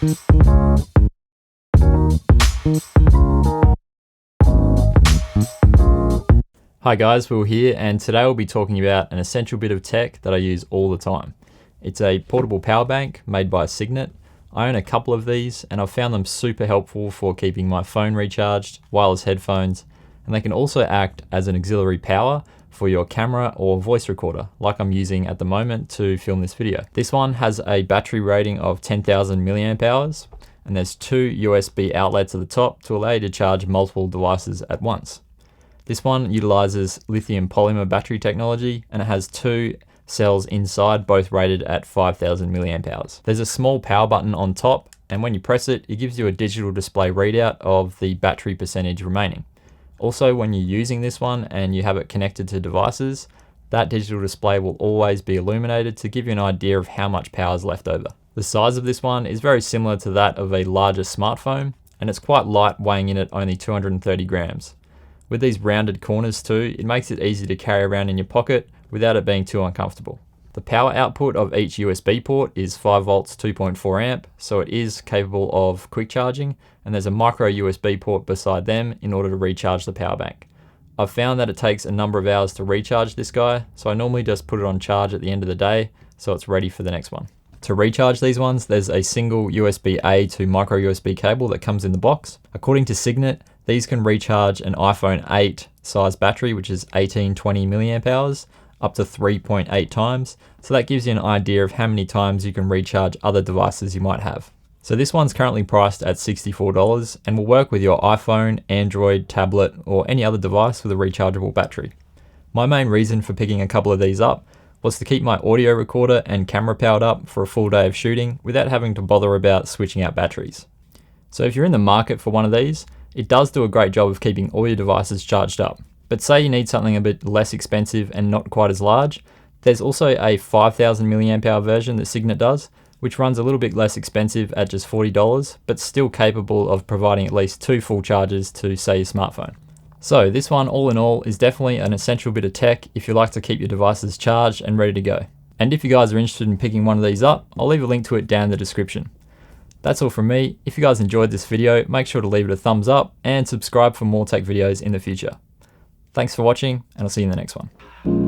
Hi guys, Will here, and today we'll be talking about an essential bit of tech that I use all the time. It's a portable power bank made by Cygnet. I own a couple of these and I've found them super helpful for keeping my phone recharged, wireless headphones, and they can also act as an auxiliary power for your camera or voice recorder, like I'm using at the moment to film this video. This one has a battery rating of 10,000 milliamp hours, and there's two USB outlets at the top to allow you to charge multiple devices at once. This one utilizes lithium polymer battery technology, and it has two cells inside, both rated at 5,000 milliamp hours. There's a small power button on top, and when you press it, it gives you a digital display readout of the battery percentage remaining. Also, when you're using this one and you have it connected to devices, that digital display will always be illuminated to give you an idea of how much power is left over. The size of this one is very similar to that of a larger smartphone, and it's quite light, weighing in at only 230 grams. With these rounded corners too, it makes it easy to carry around in your pocket without it being too uncomfortable. The power output of each USB port is 5 volts 2.4 amp, so it is capable of quick charging, and there's a micro USB port beside them in order to recharge the power bank. I've found that it takes a number of hours to recharge this guy, so I normally just put it on charge at the end of the day so it's ready for the next one. To recharge these ones, there's a single USB-A to micro USB cable that comes in the box. According to Cygnet, these can recharge an iPhone 8 size battery, which is 1820 milliamp hours, up to 3.8 times. So that gives you an idea of how many times you can recharge other devices you might have. So this one's currently priced at $64 and will work with your iPhone, Android, tablet, or any other device with a rechargeable battery. My main reason for picking a couple of these up was to keep my audio recorder and camera powered up for a full day of shooting without having to bother about switching out batteries. So if you're in the market for one of these, it does do a great job of keeping all your devices charged up. But say you need something a bit less expensive and not quite as large, there's also a 5,000 milliamp hour version that Cygnet does, which runs a little bit less expensive at just $40, but still capable of providing at least 2 full charges to, say, your smartphone. So this one, all in all, is definitely an essential bit of tech if you like to keep your devices charged and ready to go. And if you guys are interested in picking one of these up, I'll leave a link to it down in the description. That's all from me. If you guys enjoyed this video, make sure to leave it a thumbs up and subscribe for more tech videos in the future. Thanks for watching, and I'll see you in the next one.